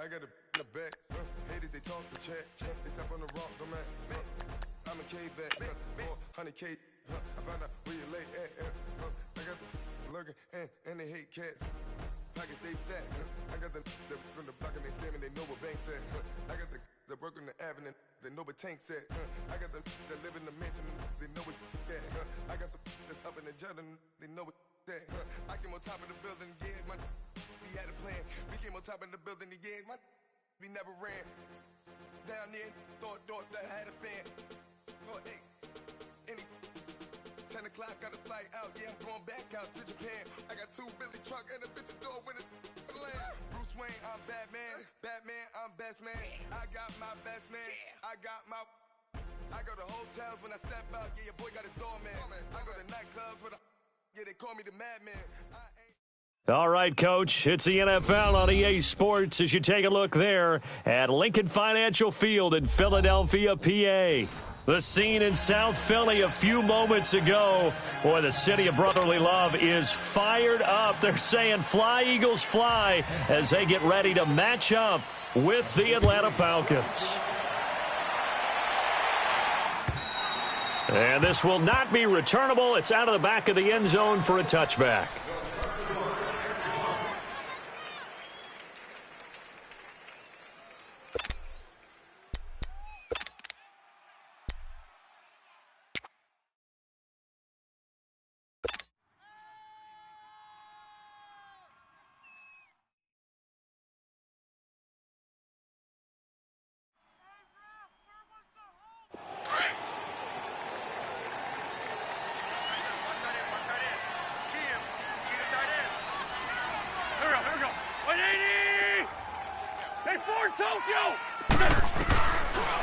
I got a in the back. Haters, they talk to chat. They step on the rock, the man. I'm a K-back. 400K. I found out where you lay at. I got the lurking and they hate cats. Pockets stay fat. I got the from the block and they scamming. They know what banks at. I got the work on the avenue. They know what tanks at. I got the that live in the mansion. They know what that. I got some that's up in the jet and they know what that. I came on top of the building, yeah, my we had a plan. We came on top of the building, yeah, my we never ran. Down there, thought that I had a fan. Oh, hey, any 10 o'clock, got a flight out, yeah, I'm going back out to Japan. I got 2 Billy truck and a bitch door with a land. Bruce Wayne, I'm Batman. Batman, I'm best man. I got my best man. I go to hotels when I step out, yeah, your boy got a doorman. I go to nightclubs with a, yeah, they call me the madman. All right, Coach, it's the NFL on EA Sports as you take a look there at Lincoln Financial Field in Philadelphia, PA. The scene in South Philly a few moments ago. Boy, the city of brotherly love is fired up. They're saying fly, Eagles, fly as they get ready to match up with the Atlanta Falcons. And this will not be returnable. It's out of the back of the end zone for a touchback.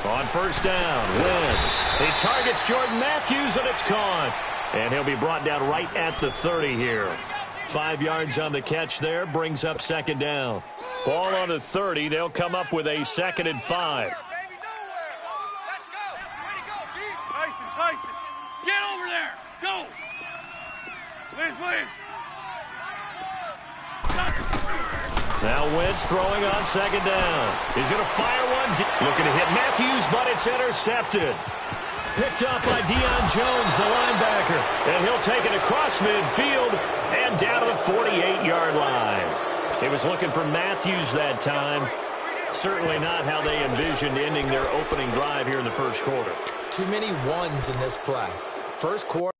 On first down, Wentz. He targets Jordan Matthews, and it's caught. And he'll be brought down right at the 30 here. 5 yards on the catch there, brings up second down. Ball on the 30, they'll come up with a 2nd and 5. Tyson, get over there. Go. Please. Now Wentz throwing on second down. He's going to fire one. Looking to hit Matthews, but it's intercepted. Picked up by Deion Jones, the linebacker. And he'll take it across midfield and down to the 48-yard line. He was looking for Matthews that time. Certainly not how they envisioned ending their opening drive here in the first quarter. Too many ones in this play. First quarter.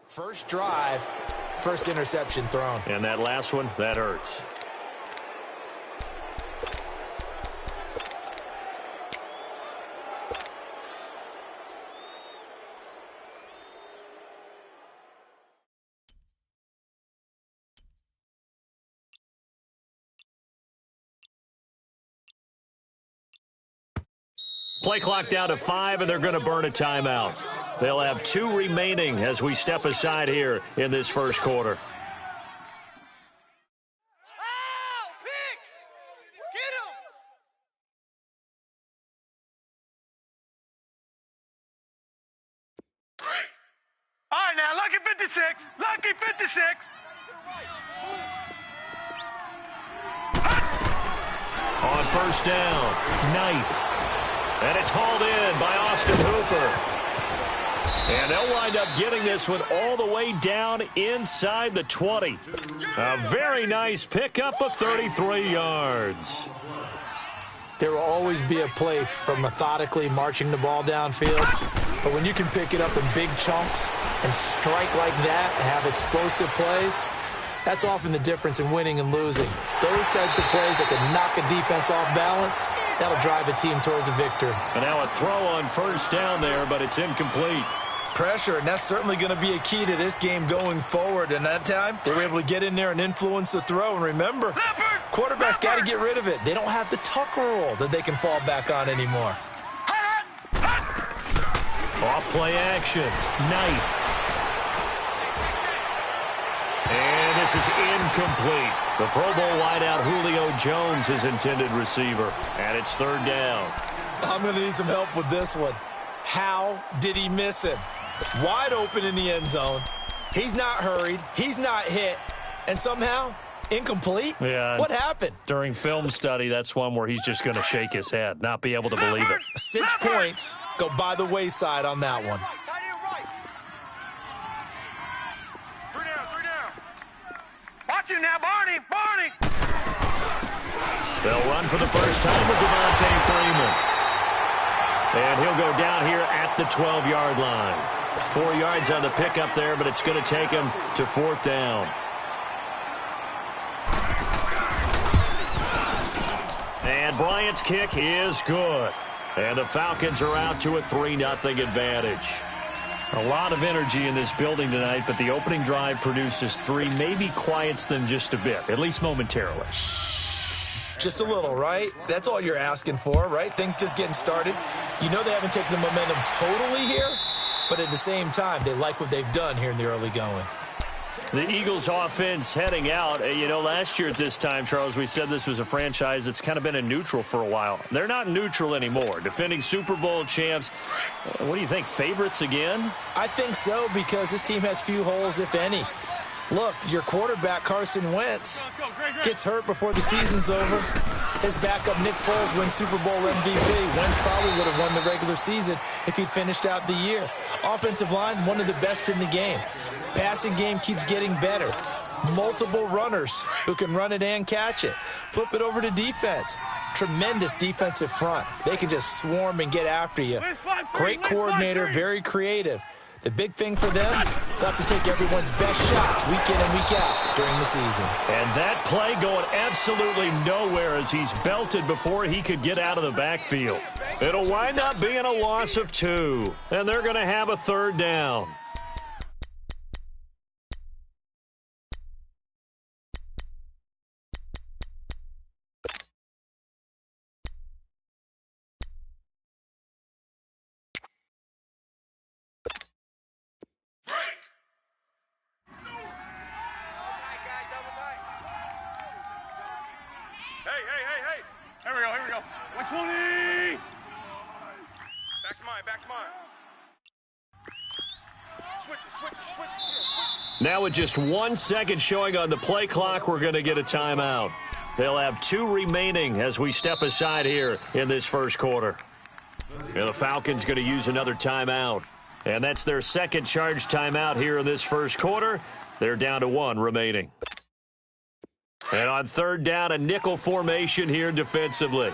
First drive, first interception thrown. And that last one, that hurts. Play clock down to 5, and they're going to burn a timeout. They'll have 2 remaining as we step aside here in this first quarter. All right, now, lucky 56. Lucky 56. On first down, Knight. And it's hauled in by Austin Hooper. And they'll wind up getting this one all the way down inside the 20. A very nice pickup of 33 yards. There will always be a place for methodically marching the ball downfield. But when you can pick it up in big chunks and strike like that, have explosive plays, that's often the difference in winning and losing. Those types of plays that can knock a defense off balance, that'll drive a team towards a victory. And now a throw on first down there, but it's incomplete. Pressure, and that's certainly going to be a key to this game going forward. And that time, they were able to get in there and influence the throw. And remember, quarterbacks got to get rid of it. They don't have the tuck roll that they can fall back on anymore. Off play action, Knight. And this is incomplete. The Pro Bowl wideout Julio Jones is intended receiver. And it's third down. I'm going to need some help with this one. How did he miss him? Wide open in the end zone. He's not hurried. He's not hit. And somehow, incomplete? Yeah. What happened? During film study, that's one where he's just going to shake his head, not be able to believe it. 6 points go by the wayside on that one. Watch you now, Barney. Barney. They'll run for the first time with Devontae Freeman. And he'll go down here at the 12-yard line. 4 yards on the pickup there, but it's going to take him to 4th down. And Bryant's kick is good. And the Falcons are out to a 3-0 advantage. A lot of energy in this building tonight, but the opening drive produces 3, maybe quiets them just a bit, at least momentarily. Just a little, right? That's all you're asking for, right? Things just getting started. You know they haven't taken the momentum totally here, but at the same time, they like what they've done here in the early going. The Eagles offense heading out. You know, last year at this time, Charles, we said this was a franchise that's kind of been in neutral for a while. They're not neutral anymore. Defending Super Bowl champs. What do you think, favorites again? I think so, because this team has few holes, if any. Look, your quarterback, Carson Wentz, gets hurt before the season's over. His backup, Nick Foles, wins Super Bowl MVP. Wentz probably would have won the regular season if he'd finished out the year. Offensive line, one of the best in the game. Passing game keeps getting better. Multiple runners who can run it and catch it. Flip it over to defense. Tremendous defensive front. They can just swarm and get after you. Great coordinator, very creative. The big thing for them, they'll have to take everyone's best shot week in and week out during the season. And that play going absolutely nowhere as he's belted before he could get out of the backfield. It'll wind up being a loss of 2, and they're going to have a 3rd down. Hey. Here we go. 120. Back's mine. Switch it. Now with just 1 second showing on the play clock, we're going to get a timeout. They'll have 2 remaining as we step aside here in this first quarter. And the Falcons going to use another timeout. And that's their second charge timeout here in this first quarter. They're down to 1 remaining. And on 3rd down, a nickel formation here defensively.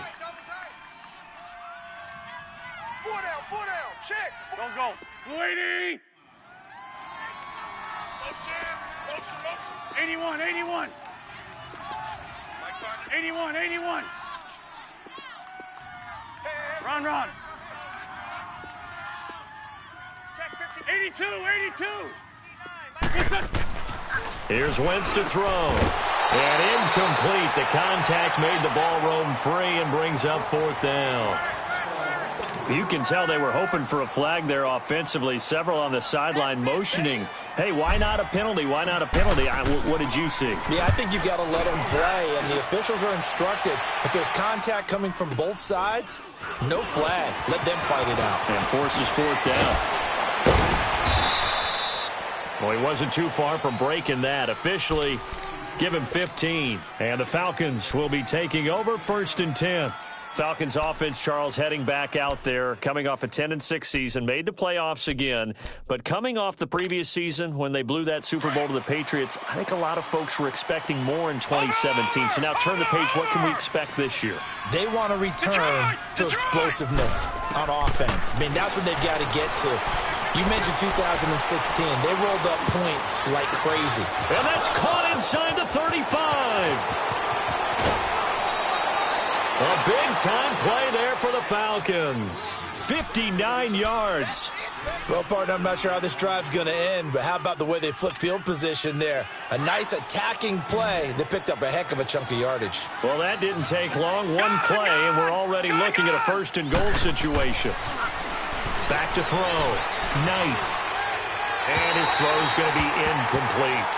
4 down, check. Go. 280. Motion. 81. 81. Run. Check 82. Here's Wentz to throw. And incomplete. The contact made the ball roam free and brings up 4th down. You can tell they were hoping for a flag there offensively. Several on the sideline motioning. Hey, why not a penalty? What did you see? Yeah, I think you've got to let them play, and the officials are instructed. If there's contact coming from both sides, no flag. Let them fight it out. And forces 4th down. Well, he wasn't too far from breaking that. Officially, give him 15. And the Falcons will be taking over 1st and 10. Falcons offense, Charles, heading back out there, coming off a 10-6 season, made the playoffs again, but coming off the previous season when they blew that Super Bowl to the Patriots, I think a lot of folks were expecting more in 2017. So now turn the page, what can we expect this year? They want to return to explosiveness on offense. I mean, that's what they've got to get to. You mentioned 2016. They rolled up points like crazy. And that's caught inside the 35. A big-time play there for the Falcons. 59 yards. Well, partner, I'm not sure how this drive's going to end, but how about the way they flipped field position there? A nice attacking play that picked up a heck of a chunk of yardage. Well, that didn't take long. One play, and we're already looking at a 1st and goal situation. Back to throw. Knight. And his throw's going to be incomplete.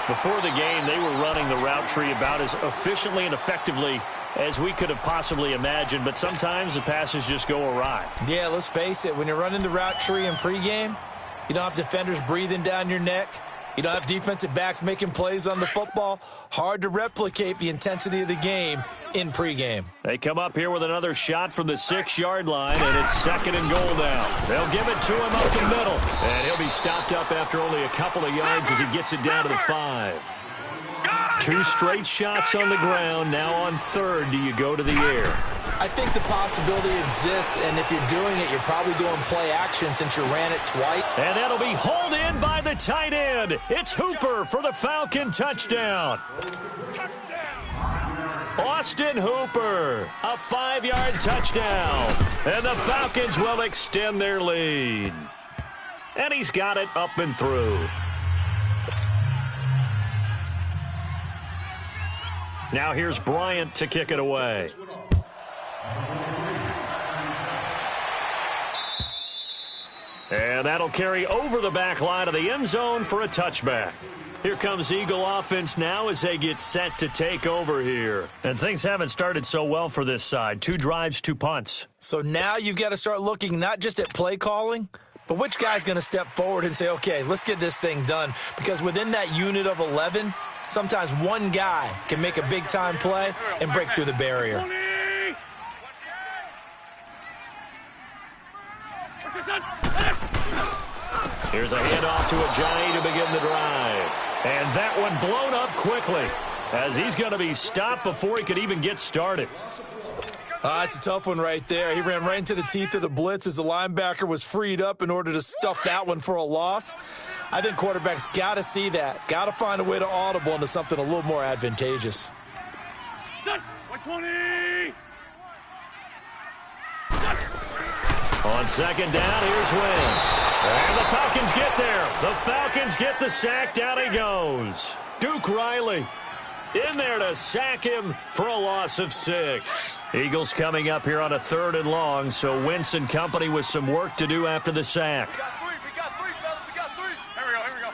Before the game, they were running the route tree about as efficiently and effectively as we could have possibly imagined, but sometimes the passes just go awry. Yeah, let's face it. When you're running the route tree in pregame, you don't have defenders breathing down your neck. You don't have defensive backs making plays on the football. Hard to replicate the intensity of the game in pregame. They come up here with another shot from the 6-yard line, and it's 2nd and goal now. They'll give it to him up the middle, and he'll be stopped up after only a couple of yards as he gets it down to the 5. 2 straight shots on the ground. Now on 3rd, do you go to the air? I think the possibility exists, and if you're doing it, you're probably doing play action since you ran it twice. And that'll be hauled in by the tight end. It's Hooper for the Falcon touchdown. Austin Hooper, a 5-yard touchdown. And the Falcons will extend their lead. And he's got it up and through. Now here's Bryant to kick it away. And that'll carry over the back line of the end zone for a touchback. Here comes Eagle offense now as they get set to take over here. And things haven't started so well for this side. 2 drives, 2 punts. So now you've got to start looking not just at play calling, but which guy's going to step forward and say, okay, let's get this thing done. Because within that unit of 11, sometimes one guy can make a big-time play and break through the barrier. Here's a handoff to Ajayi to begin the drive. And that one blown up quickly as he's going to be stopped before he could even get started. It's a tough one right there. He ran right into the teeth of the blitz as the linebacker was freed up in order to stuff that one for a loss. I think quarterbacks got to see that. Got to find a way to audible into something a little more advantageous. 120! On 2nd down, here's Wentz. And the Falcons get there. The Falcons get the sack. Down he goes. Duke Riley in there to sack him for a loss of 6. Eagles coming up here on a 3rd and long, so Wentz and company with some work to do after the sack. We got 3, fellas. We got 3. Here we go.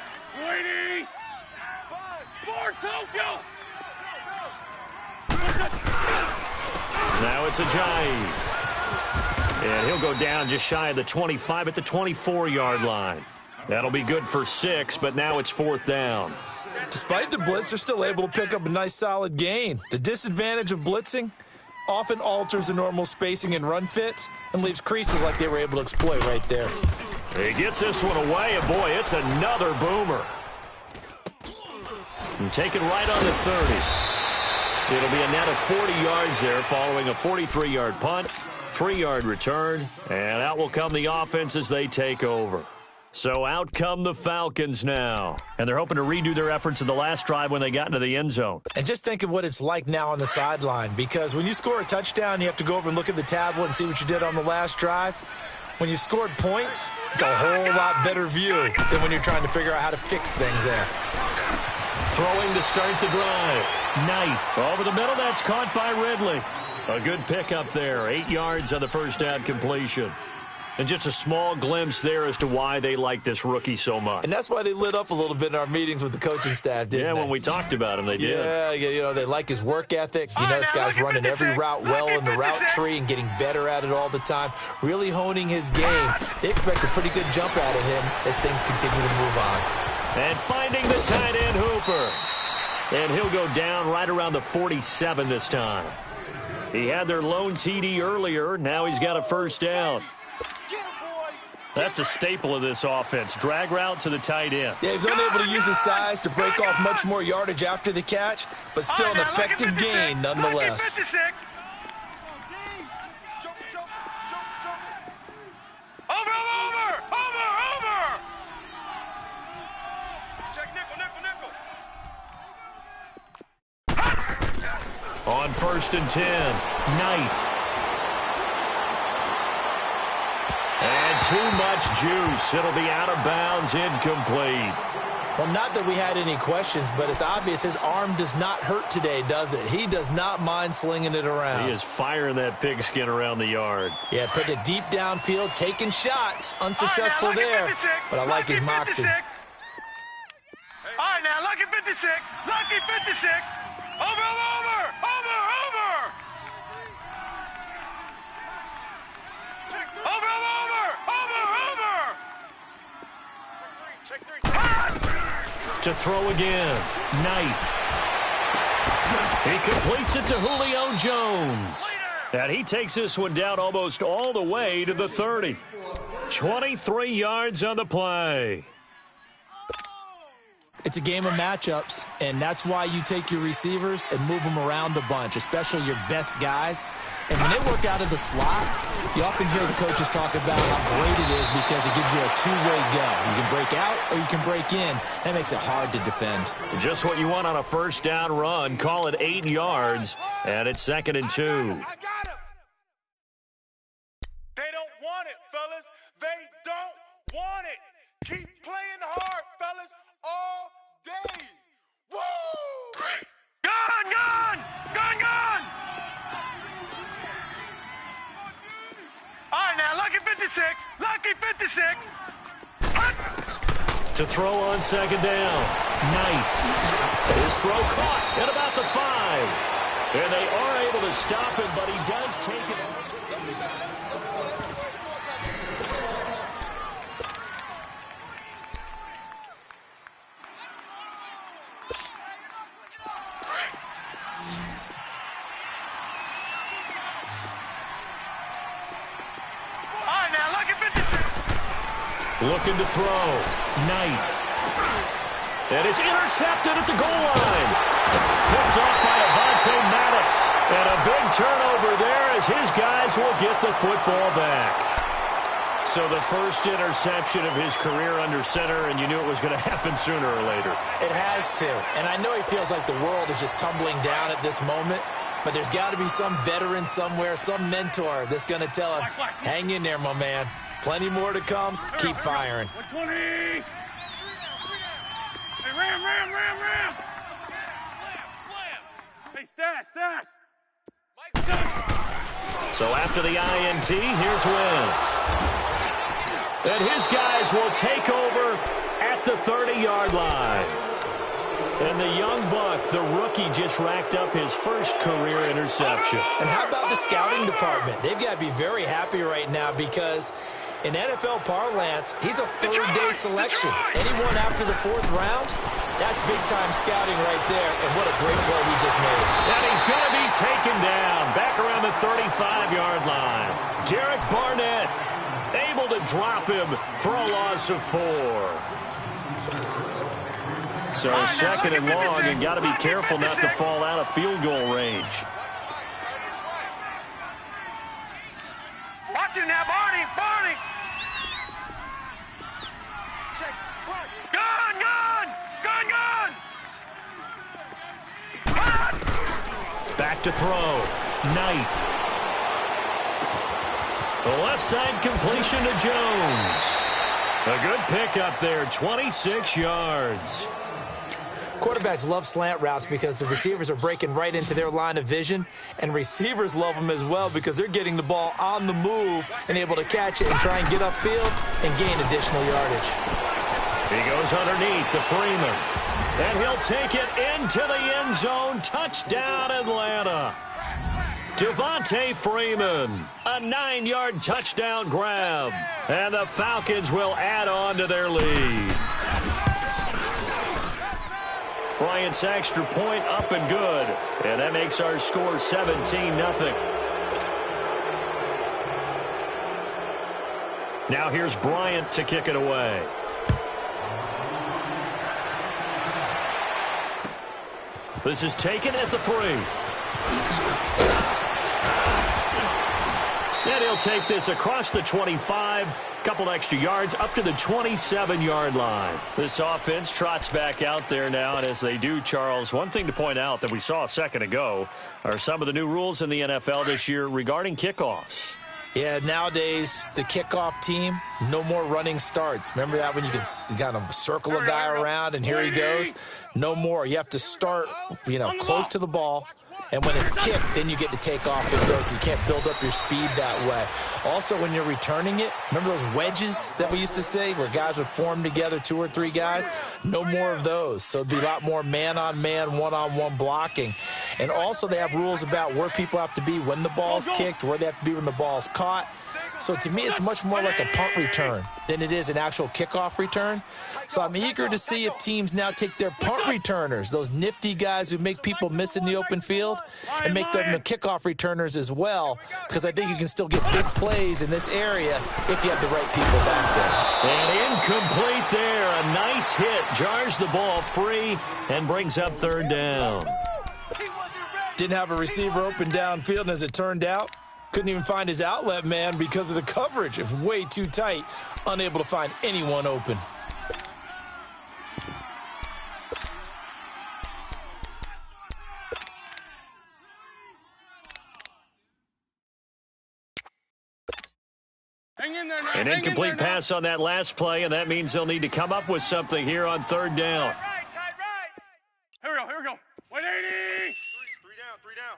Waiting. Sport Tokyo. Now it's Ajayi. And he'll go down just shy of the 25 at the 24-yard line. That'll be good for 6, but now it's 4th down. Despite the blitz, they're still able to pick up a nice solid gain. The disadvantage of blitzing often alters the normal spacing and run fits and leaves creases like they were able to exploit right there. He gets this one away, and boy, it's another boomer. And take it right on the 30. It'll be a net of 40 yards there following a 43-yard punt. 3-yard return, and out will come the offense as they take over. So out come the Falcons now, and they're hoping to redo their efforts in the last drive when they got into the end zone. And just think of what it's like now on the sideline, because when you score a touchdown, you have to go over and look at the tablet and see what you did on the last drive. When you scored points, it's a whole lot better view than when you're trying to figure out how to fix things there. Throwing to start the drive. Knight over the middle. That's caught by Ridley. A good pickup there. 8 yards on the first down completion. And just a small glimpse there as to why they like this rookie so much. And that's why they lit up a little bit in our meetings with the coaching staff, didn't they? Yeah, when we talked about him, they did. Yeah, you know, they like his work ethic. You know, this guy's running every route well in the route tree and getting better at it all the time, really honing his game. They expect a pretty good jump out of him as things continue to move on. And finding the tight end, Hooper. And he'll go down right around the 47 this time. He had their lone TD earlier. Now he's got a first down. That's a staple of this offense. Drag route to the tight end. Yeah, he's unable to use his size to break off much more yardage after the catch, but still an effective gain nonetheless. Over! Check nickel. On 1st and 10, Knight. And too much juice. It'll be out of bounds, incomplete. Well, not that we had any questions, but it's obvious his arm does not hurt today, does it? He does not mind slinging it around. He is firing that pigskin around the yard. Yeah, putting it deep downfield, taking shots. Unsuccessful there, but I like his moxie. All right, now, lucky 56. Lucky 56. Over. Check three. To throw again. Knight. He completes it to Julio Jones. And he takes this one down almost all the way to the 30. 23 yards on the play. It's a game of matchups, and that's why you take your receivers and move them around a bunch, especially your best guys. And when they work out of the slot, you often hear the coaches talk about how great it is because it gives you a two-way go. You can break out or you can break in. That makes it hard to defend. Just what you want on a first down run. Call it 8 yards, and it's 2nd and 2. I got him. They don't want it, fellas. They don't want it. Keep playing hard, fellas, all day. Woo! Gun! All right, now, lucky 56. To throw on 2nd down. Knight. His throw caught at about the 5. And they are able to stop him, but he does take it. Looking to throw. Knight. And it's intercepted at the goal line. Picked off by Avonte Maddox. And a big turnover there as his guys will get the football back. So the first interception of his career under center, and you knew it was going to happen sooner or later. It has to. And I know he feels like the world is just tumbling down at this moment, but there's got to be some veteran somewhere, some mentor that's going to tell him, hang in there, my man. Plenty more to come. Keep firing. 120. Hey, ram. Slam. Hey, stash. So after the INT, here's Wentz. And his guys will take over at the 30-yard line. And the young buck, the rookie, just racked up his first career interception. And how about the scouting department? They've got to be very happy right now because in NFL parlance, he's a third-day selection. Anyone after the 4th round, that's big-time scouting right there. And what a great play he just made. And he's going to be taken down back around the 35-yard line. Derek Barnett able to drop him for a loss of 4. So 2nd and long, and got to be careful not to fall out of field goal range. Watch him now, Barney. Gun! Back to throw. Knight. The left side completion to Jones. A good pickup there, 26 yards. Quarterbacks love slant routes because the receivers are breaking right into their line of vision, and receivers love them as well because they're getting the ball on the move and able to catch it and try and get upfield and gain additional yardage. He goes underneath to Freeman, and he'll take it into the end zone. Touchdown, Atlanta. Devontae Freeman, a 9-yard touchdown grab, and the Falcons will add on to their lead. Bryant's extra point up and good. And that makes our score 17-0. Now here's Bryant to kick it away. This is taken at the 3. And he'll take this across the 25. Couple extra yards up to the 27-yard line. This offense trots back out there now, and as they do, Charles, one thing to point out that we saw a second ago are some of the new rules in the NFL this year regarding kickoffs. Yeah, nowadays, the kickoff team, no more running starts. Remember that when you can kind of circle a guy around and here he goes? No more. You have to start, close to the ball. And when it's kicked, then you get to take off and go, so you can't build up your speed that way. Also, when you're returning it, remember those wedges that we used to say where guys would form together, 2 or 3 guys? No more of those. So it'd be a lot more man-on-man, one-on-one blocking. And also they have rules about where people have to be when the ball's kicked, where they have to be when the ball's caught. So to me, it's much more like a punt return than it is an actual kickoff return. So I'm eager to see if teams now take their punt returners, those nifty guys who make people miss in the open field, and make them the kickoff returners as well, because I think you can still get big plays in this area if you have the right people back there. And incomplete there. A nice hit. Jars the ball free and brings up third down. Didn't have a receiver open downfield, and as it turned out, couldn't even find his outlet man because of the coverage. It was way too tight, unable to find anyone open. An incomplete pass on that last play, and that means they'll need to come up with something here on third down. Tight right. Here we go. 180. Three down.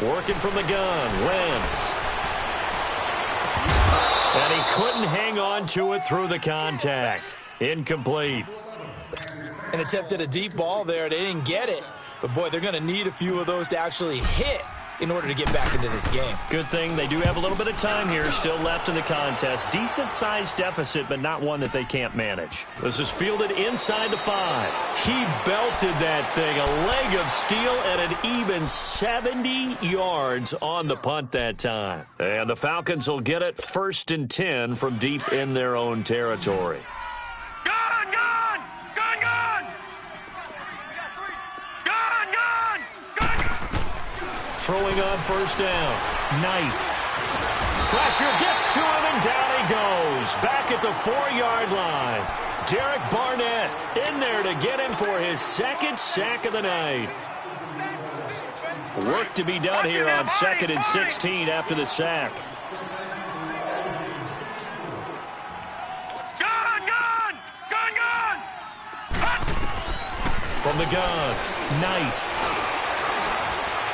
Working from the gun, Wentz. And he couldn't hang on to it through the contact. Incomplete. An attempt at a deep ball there. They didn't get it. But, boy, they're going to need a few of those to actually hit in order to get back into this game. Good thing they do have a little bit of time here still left in the contest. Decent-sized deficit, but not one that they can't manage. This is fielded inside the 5. He belted that thing, a leg of steel, and an even 70 yards on the punt that time. And the Falcons will get it 1st and 10 from deep in their own territory. Throwing on first down. Knight. Pressure gets to him, and down he goes. Back at the 4-yard line. Derek Barnett in there to get him for his 2nd sack of the night. Work to be done here on 2nd and 16 after the sack. From the gun, Knight.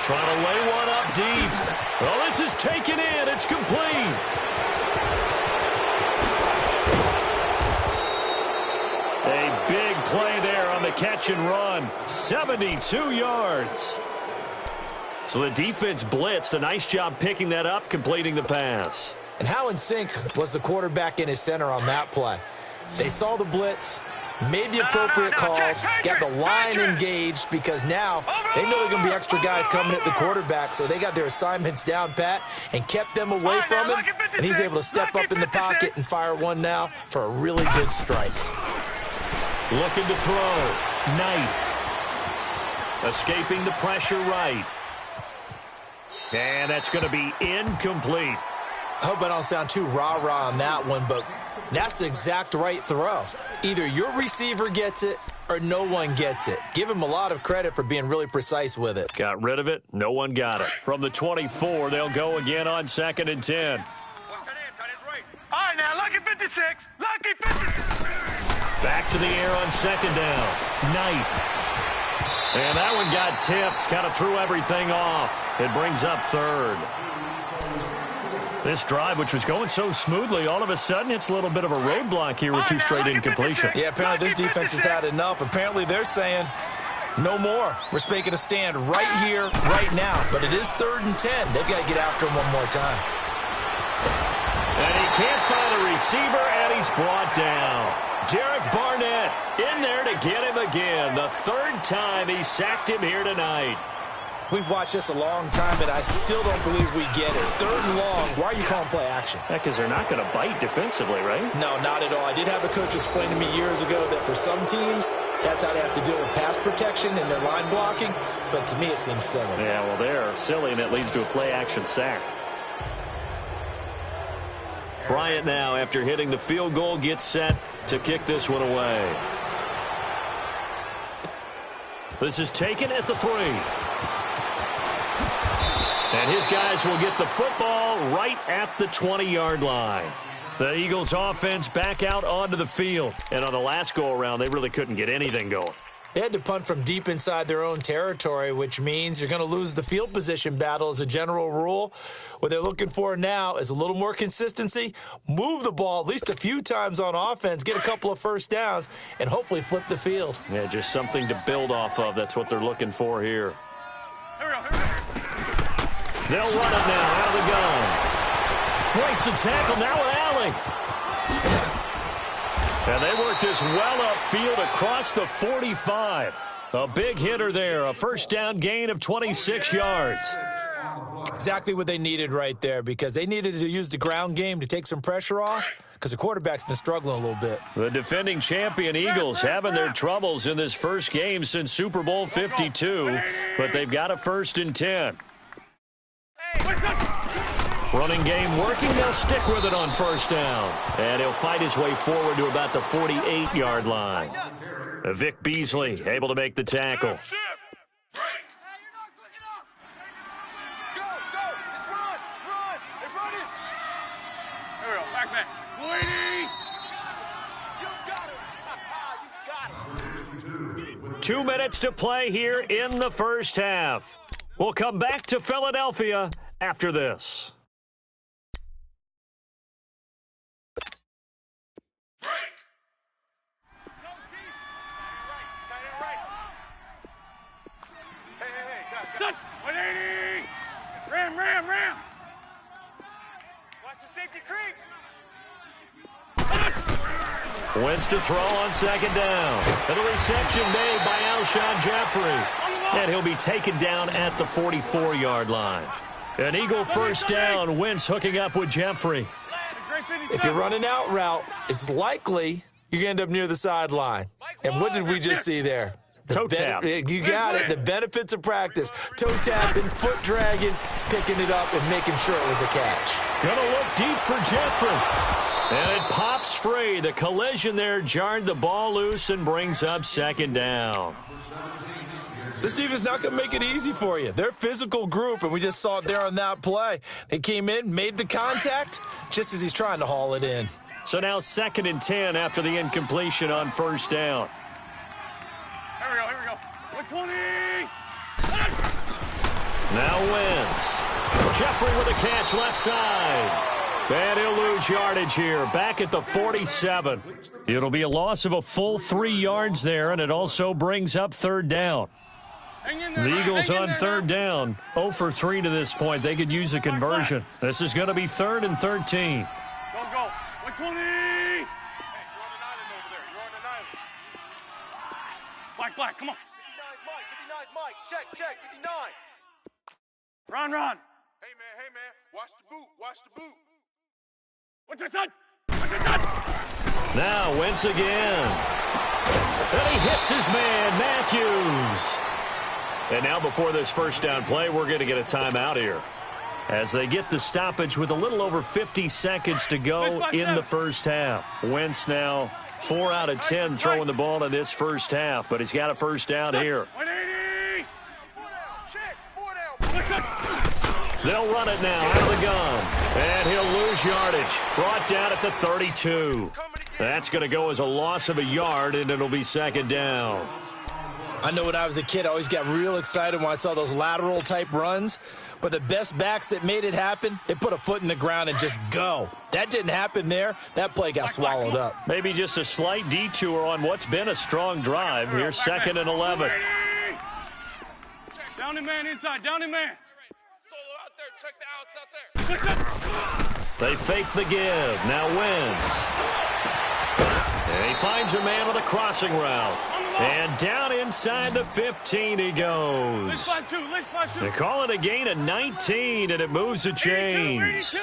Trying to lay one up deep. Well, this is taken in. It's complete. A big play there on the catch and run. 72 yards. So the defense blitzed. A nice job picking that up, completing the pass. And how in sync was the quarterback in his center on that play? They saw the blitz, made the appropriate calls, got the line engaged, because now they know there are going to be extra guys coming at the quarterback, so they got their assignments down pat and kept them away from him, and he's able to step up in the pocket and fire one now for a really good strike. Looking to throw. Knight. Escaping the pressure right. And that's going to be incomplete. I hope I don't sound too rah-rah on that one, but that's the exact right throw. Either your receiver gets it or no one gets it. Give him a lot of credit for being really precise with it. Got rid of it. No one got it. From the 24, they'll go again on 2nd and 10. All right, now, lucky 56. Lucky 56. Back to the air on 2nd down. Knight. And that one got tipped. Kind of threw everything off. It brings up 3rd. This drive, which was going so smoothly, all of a sudden it's a little bit of a roadblock here with 2 straight incompletions. Yeah, apparently this defense has had enough. Apparently they're saying no more. We're making a stand right here, right now. But it is 3rd and 10. They've got to get after him one more time. And he can't find a receiver, and he's brought down. Derek Barnett in there to get him again. The 3rd time he sacked him here tonight. We've watched this a long time, and I still don't believe we get it. 3rd and long. Why are you calling play action? Because they're not going to bite defensively, right? No, not at all. I did have a coach explain to me years ago that for some teams, that's how they have to deal with pass protection and their line blocking. But to me, it seems silly. Yeah, well, they're silly, and it leads to a play action sack. Bryant now, after hitting the field goal, gets set to kick this one away. This is taken at the 3. And his guys will get the football right at the 20-yard line. The Eagles offense back out onto the field. And on the last go-around, they really couldn't get anything going. They had to punt from deep inside their own territory, which means you're going to lose the field position battle as a general rule. What they're looking for now is a little more consistency, move the ball at least a few times on offense, get a couple of first downs, and hopefully flip the field. Yeah, just something to build off of. That's what they're looking for here. They'll run it now out of the gun. Breaks the tackle now with Allen. And they work this well upfield across the 45. A big hitter there, a first down gain of 26 yards. Exactly what they needed right there, because they needed to use the ground game to take some pressure off, because the quarterback's been struggling a little bit. The defending champion Eagles having their troubles in this first game since Super Bowl 52, but they've got a 1st and 10. Running game working, they'll stick with it on 1st down. And he'll fight his way forward to about the 48-yard line. Vic Beasley able to make the tackle. Here we go, back. 2 minutes to play here in the first half. We'll come back to Philadelphia after this. Done. 180. Ram. Watch the safety creep. Wentz to throw on 2nd down. And a reception made by Alshon Jeffrey. And he'll be taken down at the 44-yard line. An Eagle 1st down. Wentz hooking up with Jeffrey. If you're running out route, it's likely you're going to end up near the sideline. And what did we just see there? Toe tap. You got it. The benefits of practice. Toe tapping, foot dragging, picking it up, and making sure it was a catch. Gonna look deep for Jeffrey. And it pops free. The collision there jarred the ball loose and brings up 2nd down. This defense is not going to make it easy for you. They're a physical group, and we just saw it there on that play. They came in, made the contact, just as he's trying to haul it in. So now 2nd and 10 after the incompletion on 1st down. Here we go. 120. Now Wentz. Jeffrey with a catch left side. And he'll lose yardage here, back at the 47. It'll be a loss of a full 3 yards there, and it also brings up 3rd down. The Eagles on 3rd down, 0 for 3 to this point. They could use a conversion. This is going to be 3rd and 13. Go. 120. Hey, you're on an island over there. You're on an island. Black, come on. 59's Mike. Check. 59. Ron. Hey, man. Watch the boot. What's your son? Now Wentz again. And he hits his man, Matthews. And now before this 1st down play, we're going to get a timeout here, as they get the stoppage with a little over 50 seconds to go in the first half. Wentz now 4 out of 10 throwing the ball in this first half, but he's got a 1st down here. 180. 4 down. They'll run it now out of the gun, and he'll lose yardage. Brought down at the 32. That's going to go as a loss of a yard, and it'll be 2nd down. I know when I was a kid, I always got real excited when I saw those lateral-type runs. But the best backs that made it happen, they put a foot in the ground and just go. That didn't happen there. That play got swallowed up. Maybe just a slight detour on what's been a strong drive. Here's 2nd and 11. Down and man inside. Solo out there. Check the outs out there. They fake the give. Now Wentz. And he finds a man with a crossing route. And down inside the 15 he goes. They call it a gain of 19, and it moves the chains.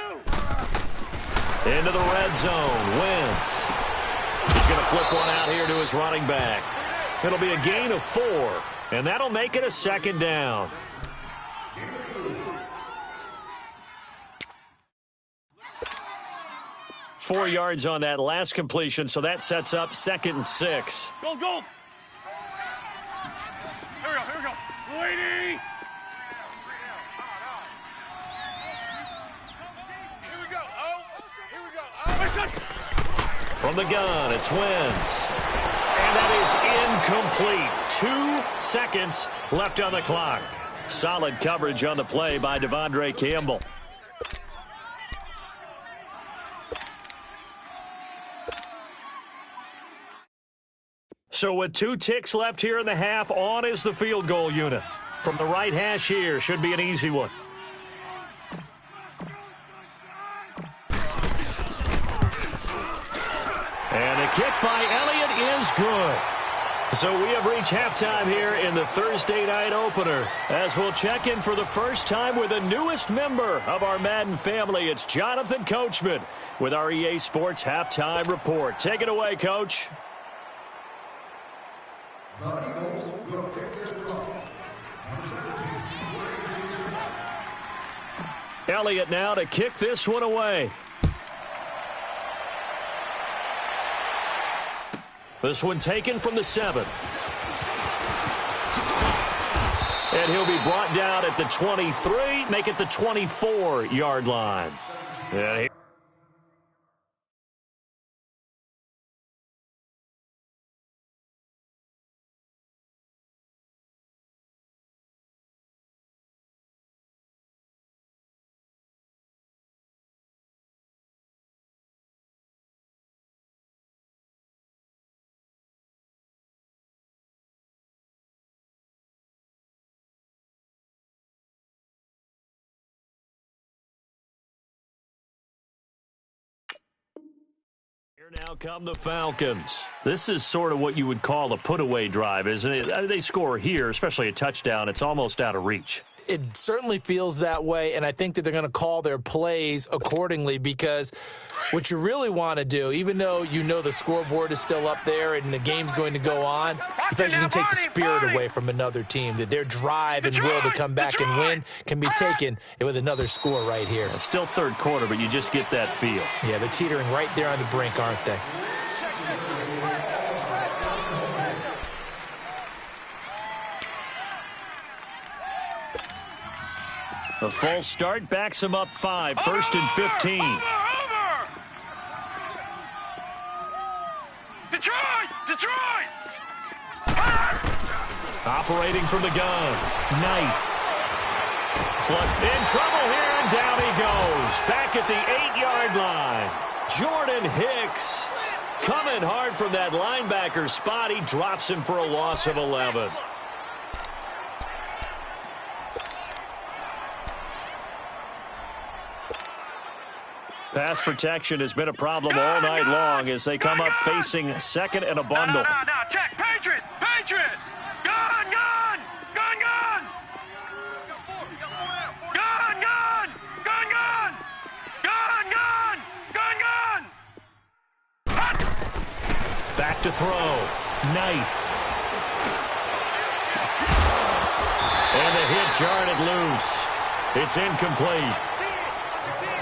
Into the red zone. Wentz. He's going to flip one out here to his running back. It'll be a gain of 4, and that'll make it a 2nd down. Four yards on that last completion, so that sets up 2nd and 6. Go. Here we go. Waiting. Here we go. From the gun, it's Wentz. And that is incomplete. 2 seconds left on the clock. Solid coverage on the play by Devondre Campbell. So with 2 ticks left here in the half, on is the field goal unit. From the right hash here, should be an easy one. kick by Elliott is good. So we have reached halftime here in the Thursday night opener. As we'll check in for the first time with the newest member of our Madden family, it's Jonathan Coachman with our EA Sports Halftime Report. Take it away, Coach. Elliott now to kick this one away. This one taken from the 7. And he'll be brought down at the 23, make it the 24-yard line. And here now come the Falcons. This is sort of what you would call a put-away drive, isn't it? They score here, especially a touchdown. It's almost out of reach. It certainly feels that way, and I think that they're going to call their plays accordingly, because what you really want to do, even though you know the scoreboard is still up there and the game's going to go on, I think you can take the spirit away from another team, that their drive and will to come back and win can be taken with another score right here. It's still third quarter, but you just get that feel. Yeah, they're teetering right there on the brink, aren't they? The full start backs him up 5, first and 15. Over! Detroit! Operating from the gun. Knight. In trouble here, and down he goes. Back at the 8-yard line. Jordan Hicks coming hard from that linebacker spot. He drops him for a loss of 11. Pass protection has been a problem all night long as they come up facing second and a bundle. No, check. Patriot! Gun! Back to throw. Knight. And the hit jarred it loose. It's incomplete.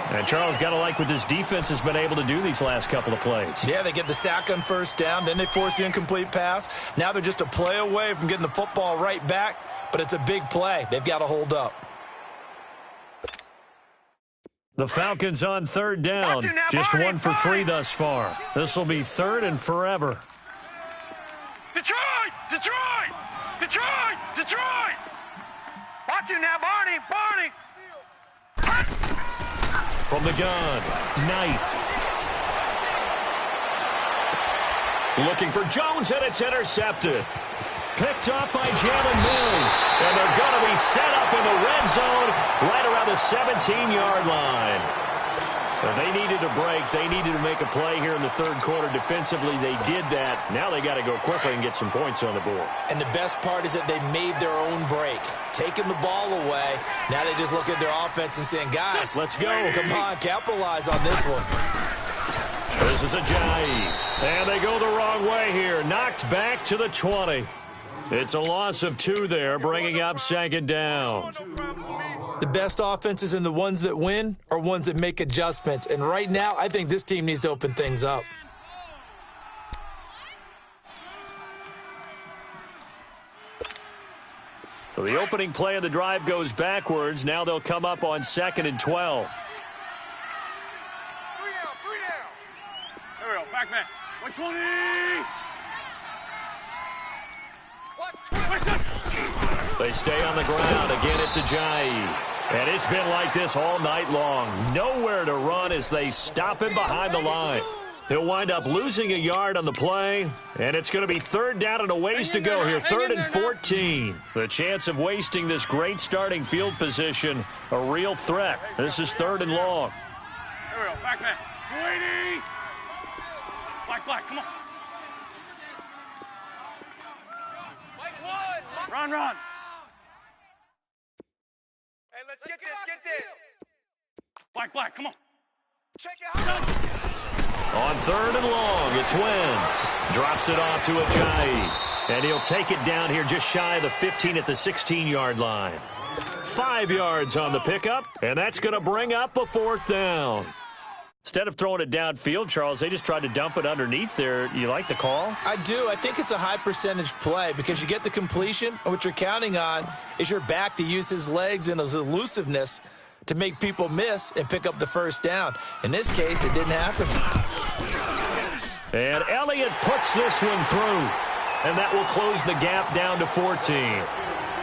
And Charles, got to like what this defense has been able to do these last couple of plays. Yeah, they get the sack on first down, then they force the incomplete pass. Now they're just a play away from getting the football right back, but it's a big play. They've got to hold up. The Falcons on third down. Just 1 for 3 thus far. This will be third and forever. Detroit! Watch him now, Barney! From the gun, Knight. Looking for Jones, and it's intercepted. Picked off by Jalen Mills. And they're going to be set up in the red zone right around the 17-yard line. So they needed a break. They needed to make a play here in the third quarter. Defensively, they did that. Now they got to go quickly and get some points on the board. And the best part is that they made their own break. Taking the ball away. Now they just look at their offense and saying, guys, let's go. Come on, capitalize on this one. This is Ajayi. And they go the wrong way here. Knocked back to the 20. It's a loss of 2 there, bringing up second down. The best offenses and the ones that win are ones that make adjustments. And right now, I think this team needs to open things up. So the opening play of the drive goes backwards. Now they'll come up on 2nd and 12. 3 down. There we go. Back man. 120. They stay on the ground. Again, it's Ajayi. And it's been like this all night long. Nowhere to run as they stop him behind the line. He'll wind up losing a yard on the play, and it's going to be third down and a ways to go here. 3rd and 14. The chance of wasting this great starting field position, a real threat. This is 3rd and long. Here we go. Back man. 280. Black, come on. Run, run. Hey, let's get this. Black, come on. Check it out. On 3rd and long, it's Wentz. Drops it off to Ajayi. And he'll take it down here just shy of the 15 at the 16-yard line. 5 yards on the pickup, and that's going to bring up a 4th down. Instead of throwing it downfield, Charles, they just tried to dump it underneath there. You like the call? I do. I think it's a high percentage play because you get the completion, and what you're counting on is your back to use his legs and his elusiveness to make people miss and pick up the 1st down. In this case, it didn't happen. And Elliott puts this one through, and that will close the gap down to 14.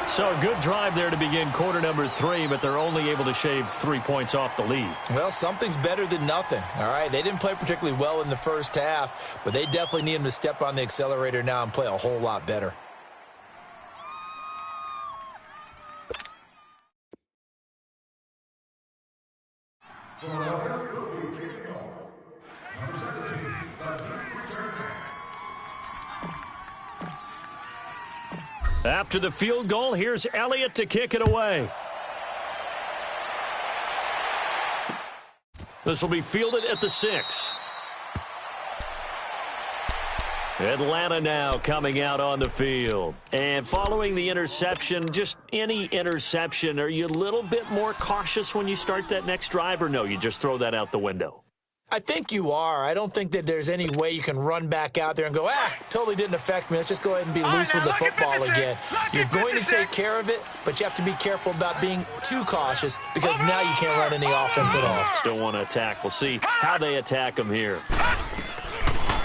So a good drive there to begin quarter number 3, but they're only able to shave 3 points off the lead. Well, something's better than nothing, all right? They didn't play particularly well in the first half, but they definitely need him to step on the accelerator now and play a whole lot better. After the field goal, here's Elliott to kick it away. This will be fielded at the 6. Atlanta now coming out on the field. And following the interception, just any interception, are you a little bit more cautious when you start that next drive, or no, you just throw that out the window? I think you are. I don't think that there's any way you can run back out there and go, totally didn't affect me. Let's just go ahead and be loose with the football again. You're going to take care of it, but you have to be careful about being too cautious because now you can't run any offense at all. Still want to attack. We'll see how they attack him here.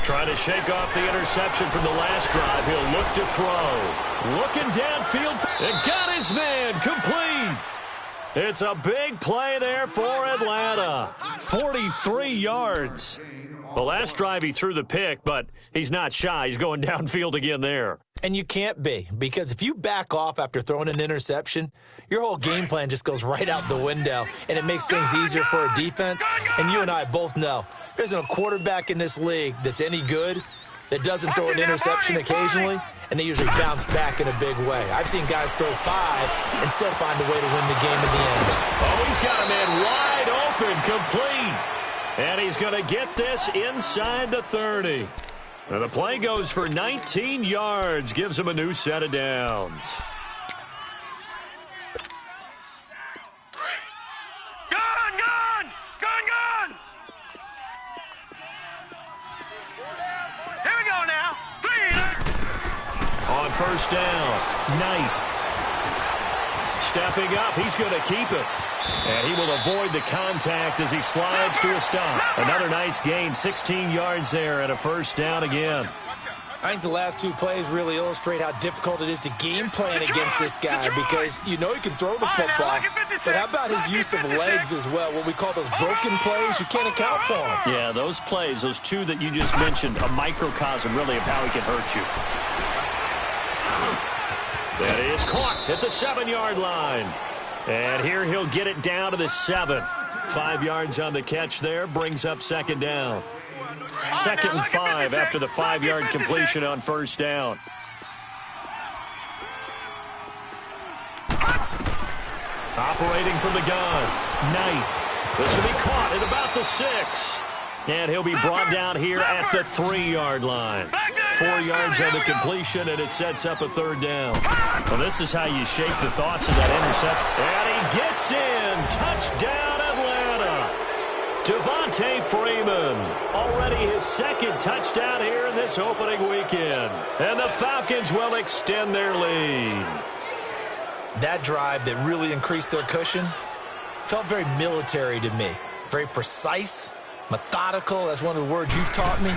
Trying to shake off the interception from the last drive. He'll look to throw. Looking downfield and got his man complete. It's a big play there for Atlanta. 43 yards. The last drive he threw the pick, but he's not shy. He's going downfield again there. And you can't be, because if you back off after throwing an interception, your whole game plan just goes right out the window, and it makes things easier for a defense. And you and I both know there isn't a quarterback in this league that's any good that doesn't throw an interception occasionally, and they usually bounce back in a big way. I've seen guys throw 5 and still find a way to win the game in the end. Oh, he's got a man wide open, complete. And he's going to get this inside the 30. And the play goes for 19 yards, gives him a new set of downs. On 1st down, Knight. Stepping up, he's going to keep it. And he will avoid the contact as he slides to a stop. Another nice gain, 16 yards there and a 1st down again. I think the last 2 plays really illustrate how difficult it is to game plan against this guy because you know he can throw the football, but how about his use of legs as well? What we call those broken plays, you can't account for them. Yeah, those plays, those 2 that you just mentioned, a microcosm really of how he can hurt you. That is caught at the 7-yard line. And here he'll get it down to the 7. 5 yards on the catch there, brings up 2nd down. 2nd and 5 after the 5-yard completion on 1st down. Operating from the gun, Knight. This will be caught at about the 6. And he'll be brought down here at the 3-yard line. 4 yards on the completion, and it sets up a 3rd down. Well, this is how you shake the thoughts of that interception. And he gets in. Touchdown, Atlanta. Devontae Freeman. Already his 2nd touchdown here in this opening weekend. And the Falcons will extend their lead. That drive that really increased their cushion felt very military to me. Very precise, methodical. That's one of the words you've taught me.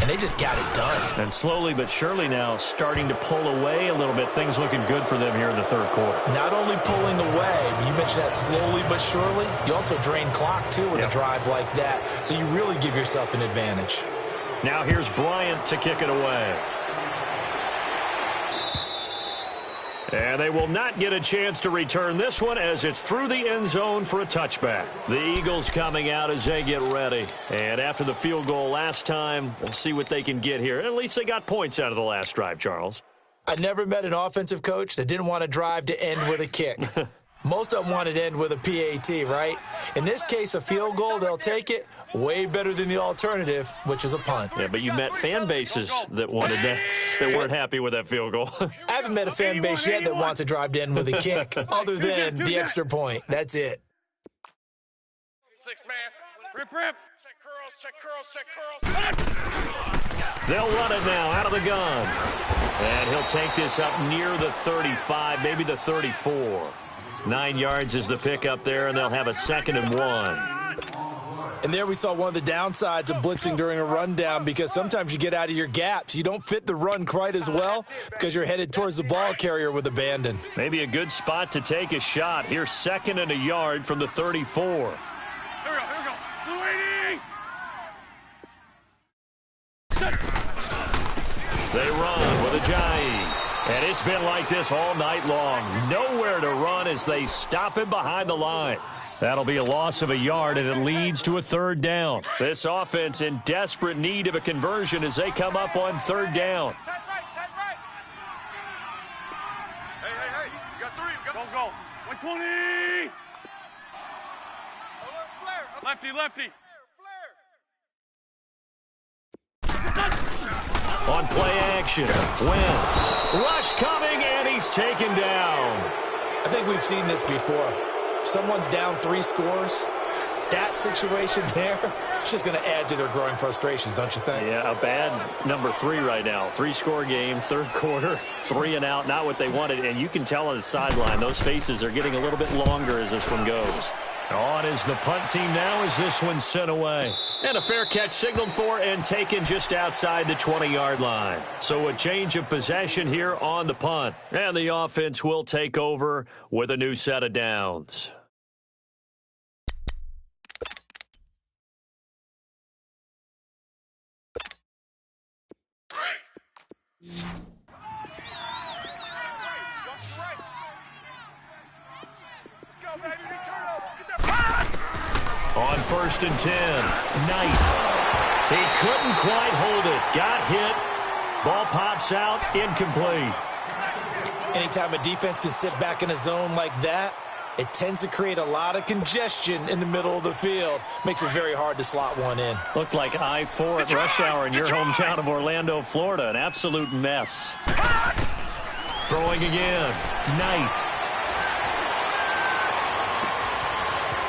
And they just got it done. And slowly but surely now starting to pull away a little bit. Things looking good for them here in the 3rd quarter. Not only pulling away, you mentioned that slowly but surely. You also drain clock, too, with a drive like that. So you really give yourself an advantage. Now here's Bryant to kick it away. And they will not get a chance to return this one as it's through the end zone for a touchback. The Eagles coming out as they get ready. And after the field goal last time, we'll see what they can get here. At least they got points out of the last drive, Charles. I never met an offensive coach that didn't want to drive to end with a kick. Most of them wanted to end with a PAT, right? In this case, a field goal, they'll take it. Way better than the alternative, which is a punt. Yeah, but you met fan bases that wanted that weren't happy with that field goal. I haven't met a fan base yet that wants to drive to end with a kick, other than the extra point. That's it. 6 man. Rip. Check curls. They'll run it now out of the gun. And he'll take this up near the 35, maybe the 34. 9 yards is the pickup there, and they'll have a 2nd and 1. And there we saw one of the downsides of blitzing during a rundown, because sometimes you get out of your gaps. You don't fit the run quite as well because you're headed towards the ball carrier with abandon. Maybe a good spot to take a shot. Here's 2nd and a yard from the 34. Here we go. They run with Ajayi. And it's been like this all night long. Nowhere to run as they stop him behind the line. That'll be a loss of a yard, and it leads to a 3rd down. This offense in desperate need of a conversion as they come up on 3rd down. Tight right. Hey. You got 3. Go. 120. Lefty. On play action, Wentz. Rush coming, and he's taken down. I think we've seen this before. Someone's down 3 scores. That situation there, it's just going to add to their growing frustrations, don't you think? Yeah, a bad number 3 right now. 3-score game, 3rd quarter, 3 and out, not what they wanted. And you can tell on the sideline, those faces are getting a little bit longer as this one goes. On is the punt team now as this one's sent away. And a fair catch signaled for and taken just outside the 20-yard line. So a change of possession here on the punt. And the offense will take over with a new set of downs. On 1st and 10, Knight. He couldn't quite hold it. Got hit. Ball pops out, incomplete. Anytime a defense can sit back in a zone like that, it tends to create a lot of congestion in the middle of the field. Makes it very hard to slot one in. Looked like I-4 at rush hour in your hometown of Orlando, Florida. An absolute mess. Throwing again. Knight.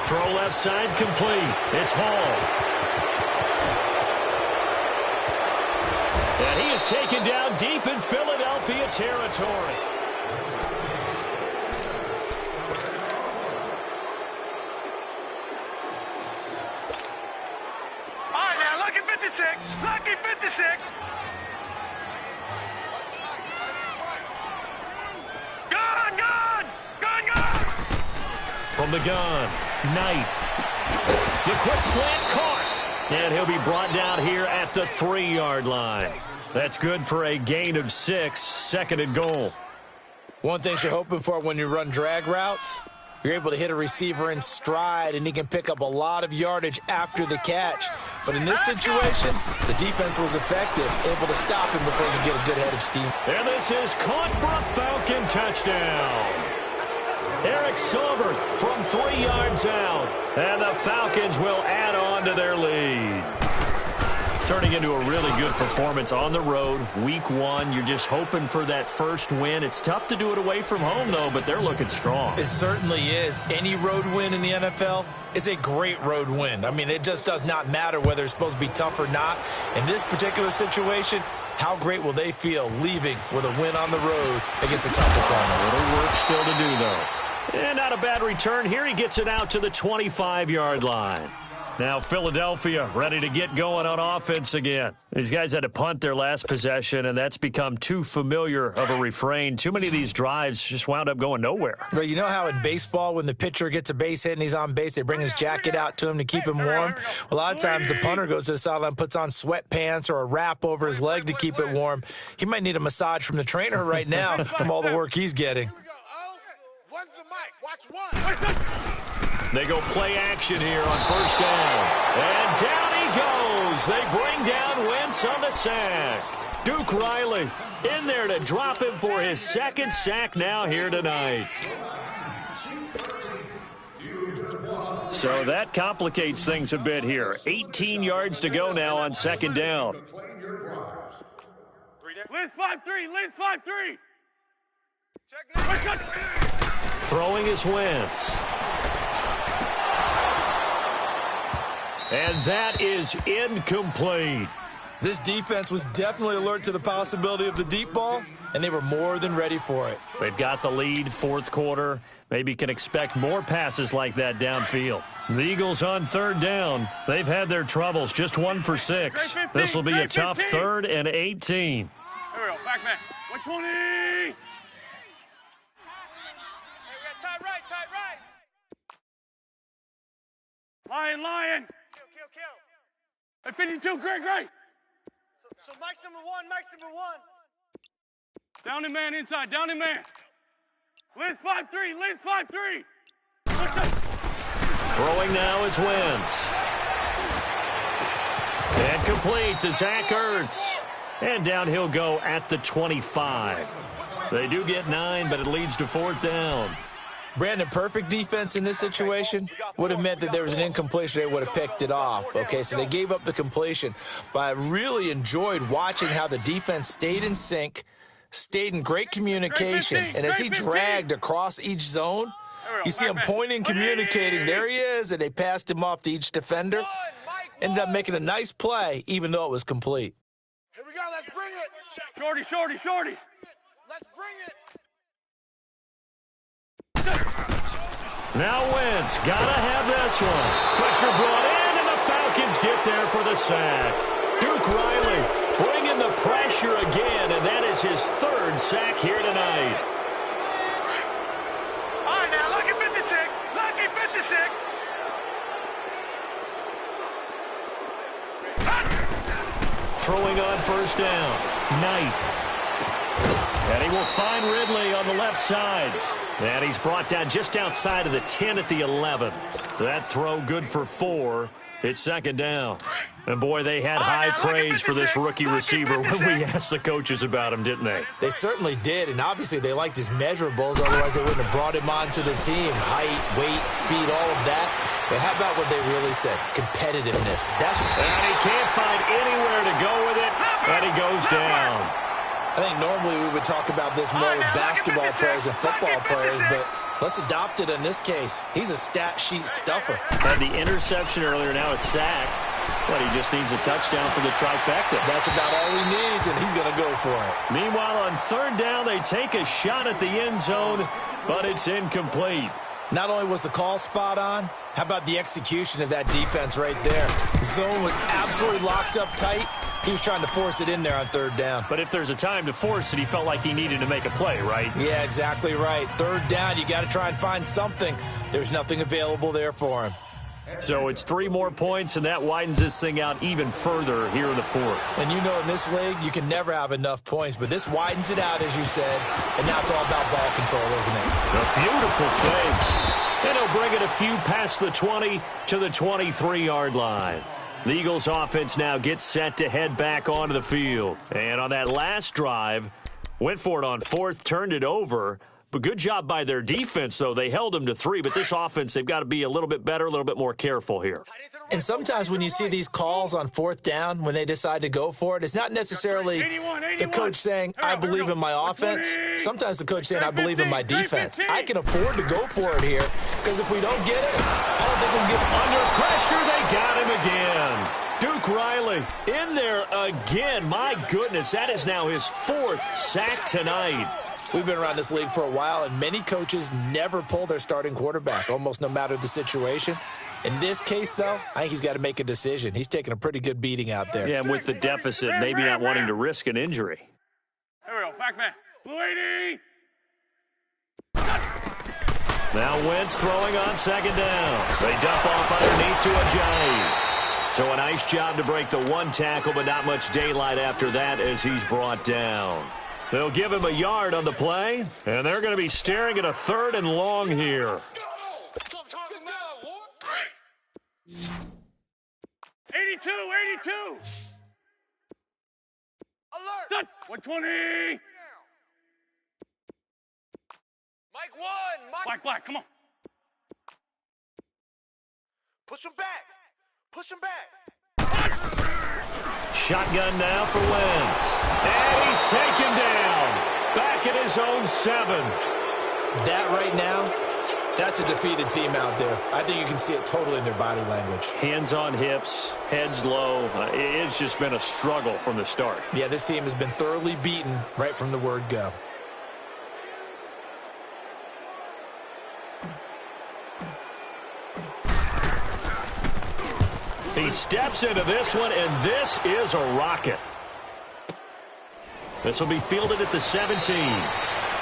Throw left side complete. It's Hall. And he is taken down deep in Philadelphia territory. All right, now, lucky 56. Lucky 56. Gun. From the gun, Knight. The quick slant caught. And he'll be brought down here at the 3-yard line. That's good for a gain of 6, 2nd and goal. One thing you're hoping for when you run drag routes, you're able to hit a receiver in stride, and he can pick up a lot of yardage after the catch. But in this situation, the defense was effective, able to stop him before he could get a good head of steam. And this is caught for a Falcon touchdown. Eric Silver from 3 yards out. And the Falcons will add on to their lead. Turning into a really good performance on the road. Week 1, you're just hoping for that first win. It's tough to do it away from home, though, but they're looking strong. It certainly is. Any road win in the NFL is a great road win. I mean, it just does not matter whether it's supposed to be tough or not. In this particular situation, how great will they feel leaving with a win on the road against a tough opponent? A little work still to do, though. And not a bad return here. He gets it out to the 25-yard line. Now Philadelphia ready to get going on offense again. These guys had to punt their last possession, and that's become too familiar of a refrain. Too many of these drives just wound up going nowhere. But you know how in baseball, when the pitcher gets a base hit and he's on base, they bring his jacket out to him to keep him warm? A lot of times the punter goes to the sideline, puts on sweatpants or a wrap over his leg to keep it warm. He might need a massage from the trainer right now from all the work he's getting. When's the mic? Watch 1. They go play action here on 1st down. And down he goes. goes. They bring down Wentz on the sack. Duke Riley in there to drop him for his second sack now here tonight. So that complicates things a bit here. 18 yards to go now on second down. Liz 5-3, Liz 5-3. Check. Throwing is Wentz. And that is incomplete. This defense was definitely alert to the possibility of the deep ball, and they were more than ready for it. They've got the lead, fourth quarter. Maybe can expect more passes like that downfield. The Eagles on third down. They've had their troubles, just 1 for 6. This will be a tough 3rd and 18. Here we go, back. 120. Hey, we got tight right. Lion. Kill. Hey, 52, great. So Mike's number one. Down in man inside, down in man. Liz 5-3. Throwing now is Wentz. And complete to Zach Ertz. And down he'll go at the 25. They do get 9, but it leads to 4th down. Brandon, perfect defense in this situation would have meant that there was an incompletion. They would have picked it off. Okay, so they gave up the completion. But I really enjoyed watching how the defense stayed in sync, stayed in great communication. And as he dragged across each zone, you see him pointing, communicating. There he is, and they passed him off to each defender. Ended up making a nice play, even though it was complete. Here we go, let's bring it. Shorty. Let's bring it. Now Wentz, gotta have this one. Pressure brought in, and the Falcons get there for the sack. Duke Riley bringing the pressure again, and that is his 3rd sack here tonight. All right, now, lucky 56. Throwing on first down, Knight. And he will find Ridley on the left side. And he's brought down just outside of the 10 at the 11. That throw good for 4. It's second down. And, boy, they had high praise for this rookie receiver when we asked the coaches about him, didn't they? They certainly did, and obviously they liked his measurables. Otherwise, they wouldn't have brought him onto the team. Height, weight, speed, all of that. But how about what they really said? Competitiveness. And he can't find anywhere to go with it, and he goes down. I think normally we would talk about this more with basketball players and football players, but let's adopt it in this case. He's a stat sheet stuffer. Had the interception earlier, now a sack. But he just needs a touchdown for the trifecta. That's about all he needs, and he's going to go for it. Meanwhile, on third down, they take a shot at the end zone, but it's incomplete. Not only was the call spot on, how about the execution of that defense right there? The zone was absolutely locked up tight. He was trying to force it in there on third down. But if there's a time to force it, he felt like he needed to make a play, right? Yeah, exactly right. Third down, you got to try and find something. There's nothing available there for him. So it's 3 more points, and that widens this thing out even further here in the 4th. And you know in this league, you can never have enough points, but this widens it out, as you said, and now it's all about ball control, isn't it? A beautiful fake. And he'll bring it a few past the 20 to the 23-yard line. The Eagles offense now gets set to head back onto the field. And on that last drive, went for it on 4th, turned it over. But good job by their defense, though. They held them to 3, but this offense, they've got to be a little bit better, a little bit more careful here. And sometimes when you see these calls on 4th down, when they decide to go for it, it's not necessarily the coach saying, I believe in my offense. Sometimes the coach saying, I believe in my defense. I can afford to go for it here, because if we don't get it, I don't think we'll get it. Under pressure, they got him again. Duke Riley in there again. My goodness, that is now his 4th sack tonight. We've been around this league for a while, and many coaches never pull their starting quarterback, almost no matter the situation. In this case, though, I think he's got to make a decision. He's taking a pretty good beating out there. Yeah, and with the deficit, maybe not wanting to risk an injury. Here we go, back man. Blue 80. Now Wentz throwing on second down. They dump off underneath to Ajayi. So a nice job to break the 1 tackle, but not much daylight after that as he's brought down. They'll give him a yard on the play, and they're going to be staring at a 3rd and long here. 82, 82. Alert. Set. 120. Mike 1. Mike. Black, come on. Push him back. Push him back. Shotgun now for Wentz. And he's taken down. Back at his own 7. That right now, that's a defeated team out there. I think you can see it totally in their body language. Hands on hips, heads low. It's just been a struggle from the start. Yeah, this team has been thoroughly beaten right from the word go. He steps into this one, and this is a rocket. This will be fielded at the 17.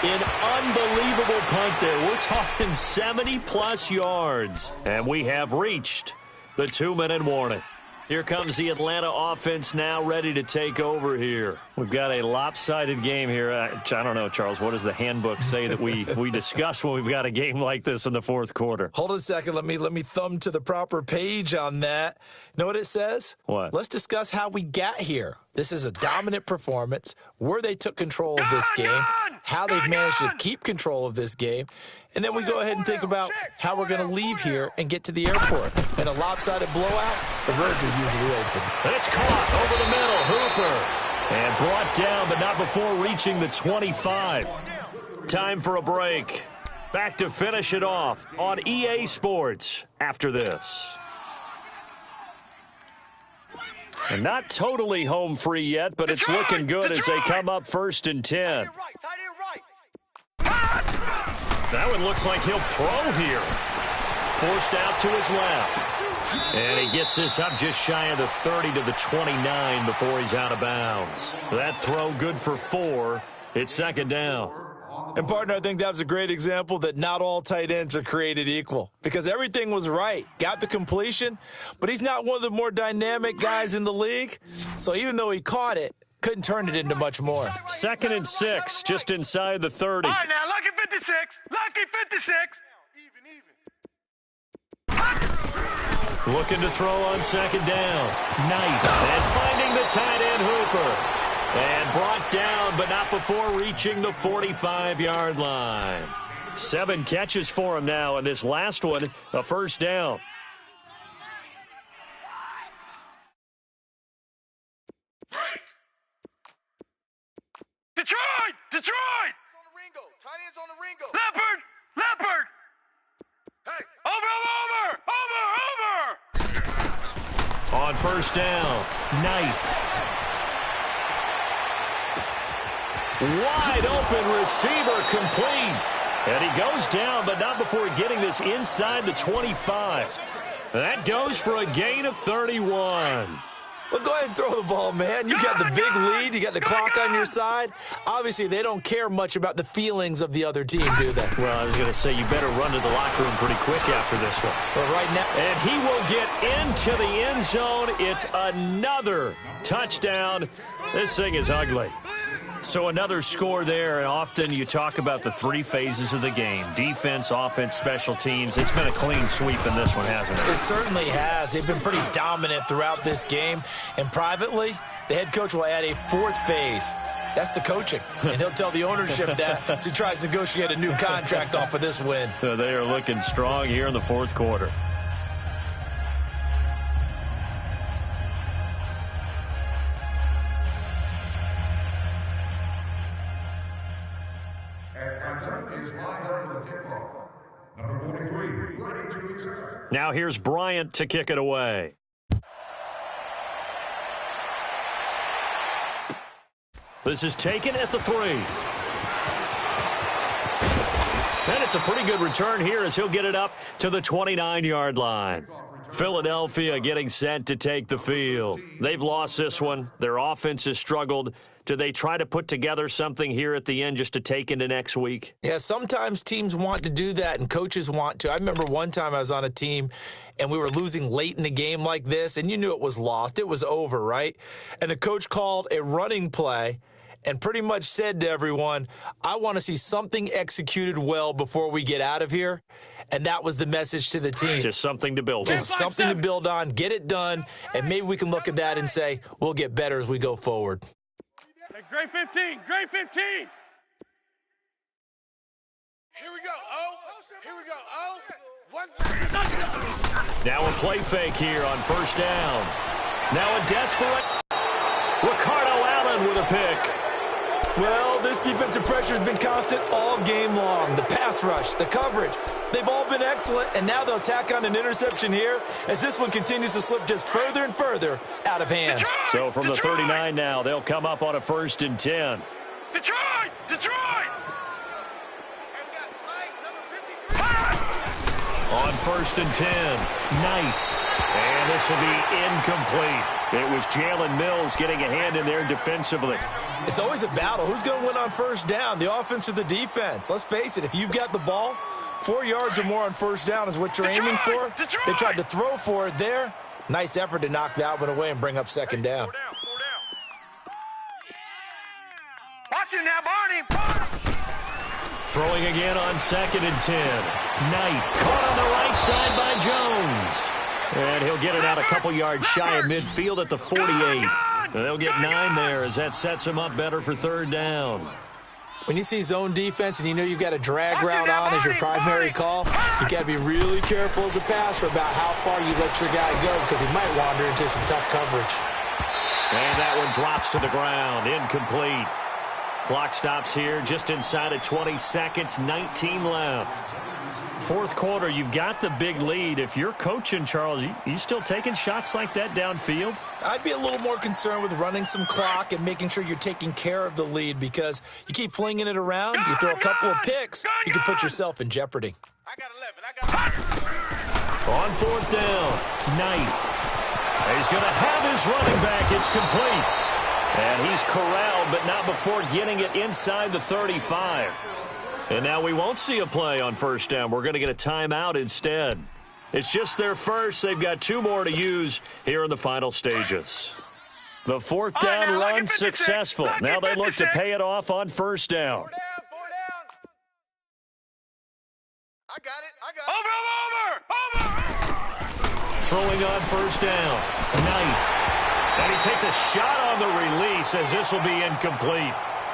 An unbelievable punt there. We're talking 70-plus yards. And we have reached the 2-minute warning. Here comes the Atlanta offense now ready to take over here. We've got a lopsided game here. I don't know, Charles, what does the handbook say that we discuss when we've got a game like this in the fourth quarter? Hold on a second. Let me thumb to the proper page on that. Know what it says? What? Let's discuss how we got here. This is a dominant performance, where they took control of this game, how they've managed to keep control of this game, and then we go ahead and think about how we're going to leave here and get to the airport. In a lopsided blowout, the roads are usually open. And it's caught over the middle. Hooper. And brought down, but not before reaching the 25. Time for a break. Back to finish it off on EA Sports after this. And not totally home free yet, but it's looking good as they come up 1st and 10. That one looks like he'll throw here. Forced out to his left. And he gets this up just shy of the 30 to the 29 before he's out of bounds. That throw good for 4. It's 2nd down. And, partner, I think that was a great example that not all tight ends are created equal, because everything was right. Got the completion, but he's not one of the more dynamic guys in the league. So even though he caught it, couldn't turn it into much more. 2nd and 6, just inside the 30. All right, now, lucky 56. Lucky 56. Looking to throw on 2nd down. Knight. And finding the tight end Hooper. And brought down, but not before reaching the 45-yard line. 7 catches for him now, and this last one, a 1st down. Detroit! Detroit! On the Ringo. Tight ends on the Ringo. Leopard! Hey! Over! On 1st down, Knight. Wide open receiver complete. And he goes down, but not before getting this inside the 25. That goes for a gain of 31. Well, go ahead and throw the ball, man. You got the big lead. You got the clock on your side. Obviously, they don't care much about the feelings of the other team, do they? Well, I was going to say, you better run to the locker room pretty quick after this one. But right now, and he will get into the end zone. It's another touchdown. This thing is ugly. So another score there, and often you talk about the 3 phases of the game: defense, offense, special teams. It's been a clean sweep in this one, hasn't it? It certainly has. They've been pretty dominant throughout this game. And privately, the head coach will add a 4th phase. That's the coaching. And he'll tell the ownership that as he tries to negotiate a new contract off of this win. So they are looking strong here in the 4th quarter. Now here's Bryant to kick it away. This is taken at the 3. And it's a pretty good return here as he'll get it up to the 29-yard line. Philadelphia getting set to take the field. They've lost this one. Their offense has struggled. Do they try to put together something here at the end just to take into next week? Yeah, sometimes teams want to do that and coaches want to. I remember one time I was on a team and we were losing late in a game like this, and you knew it was lost. It was over, right? And the coach called a running play, and pretty much said to everyone, I want to see something executed well before we get out of here. And that was the message to the team. Just something to build on. Just something to build on, get it done, and maybe we can look at that and say, we'll get better as we go forward. Hey, grade 15, grade 15. Here we go, oh. Here we go, oh. Now a play fake here on first down. Now a desperate Ricardo Allen with a pick. Well, this defensive pressure has been constant all game long. The pass rush, the coverage, they've all been excellent, and now they'll tack on an interception here as this one continues to slip just further and further out of hand. So from the 39 now, they'll come up on a 1st and 10. Detroit! Detroit! On 1st and 10, Knight. And this will be incomplete. It was Jalen Mills getting a hand in there defensively. It's always a battle. Who's going to win on first down, the offense or the defense? Let's face it, if you've got the ball, 4 yards or more on first down is what you're aiming for. They tried to throw for it there. Nice effort to knock that one away and bring up second down. Watch it now, Barney! Throwing again on 2nd and 10. Knight caught on the right side by Jones. And he'll get it out a couple yards shy of midfield at the 48. And they'll get 9 there as that sets him up better for 3rd down. When you see zone defense and you know you've got a drag route on as your primary call, you got to be really careful as a passer about how far you let your guy go because he might wander into some tough coverage. And that one drops to the ground, incomplete. Clock stops here just inside of 20 seconds, 19 left. 4th quarter, you've got the big lead. If you're coaching, Charles, you still taking shots like that downfield? I'd be a little more concerned with running some clock and making sure you're taking care of the lead because you keep flinging it around, you throw a couple of picks, you can put yourself in jeopardy. I got 11. On 4th down, Knight. He's going to have his running back. It's complete. And he's corralled, but not before getting it inside the 35. And now we won't see a play on first down. We're going to get a timeout instead. It's just their first. They've got 2 more to use here in the final stages. The 4th down run successful. Now they look to pay it off on first down. 4 down. I got it. Over! Throwing on first down. Knight. And he takes a shot on the release as this will be incomplete.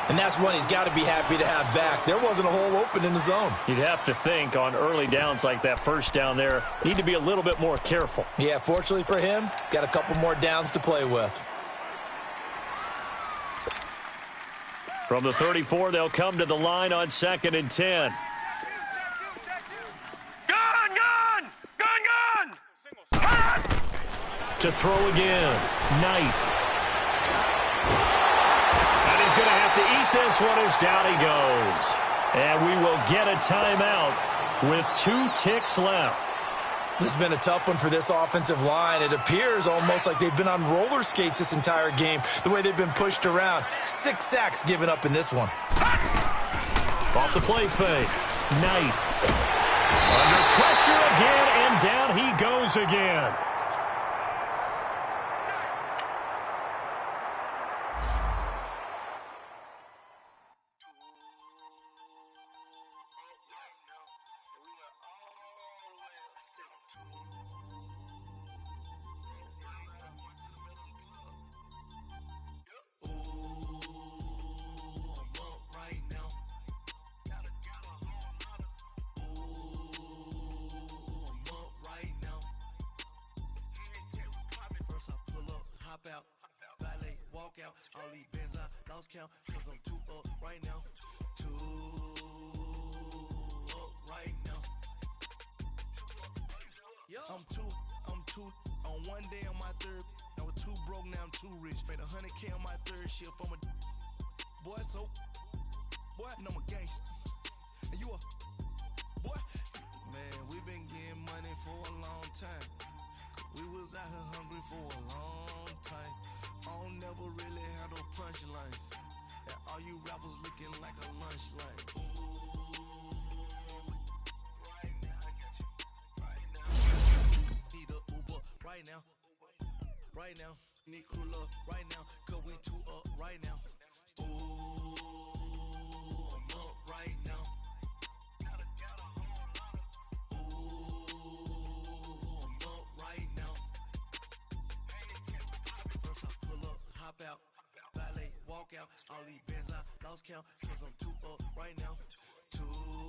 And that's one he's got to be happy to have back. There wasn't a hole open in the zone. You'd have to think on early downs like that first down there, need to be a little bit more careful. Yeah, fortunately for him, got a couple more downs to play with. From the 34, they'll come to the line on 2nd and 10. Gun! To throw again, Knight. And he's going to have to eat this one as down he goes. And we will get a timeout with 2 ticks left. This has been a tough one for this offensive line. It appears almost like they've been on roller skates this entire game, the way they've been pushed around. 6 sacks given up in this one. Off the play fake, Knight. Under pressure again, and down he goes again. All these bands I lost count, cause I'm 2 up right now. 2 up right now. I'm two on one day on my 3rd. I was 2 broke, now I'm 2 rich. Made 100K on my 3rd shift from a boy, so boy, and I'm a gangster. And you a boy, man, we been getting money for a long time. We was out here hungry for a long time. I don't never really have no punchlines. And all you rappers looking like a lunch line. Need a Uber right now. Right now. Need crew love right now. Cause we 2 up right now. Ooh. out. Valet, walk out. All these bands I lost count, cause I'm too up right now. Too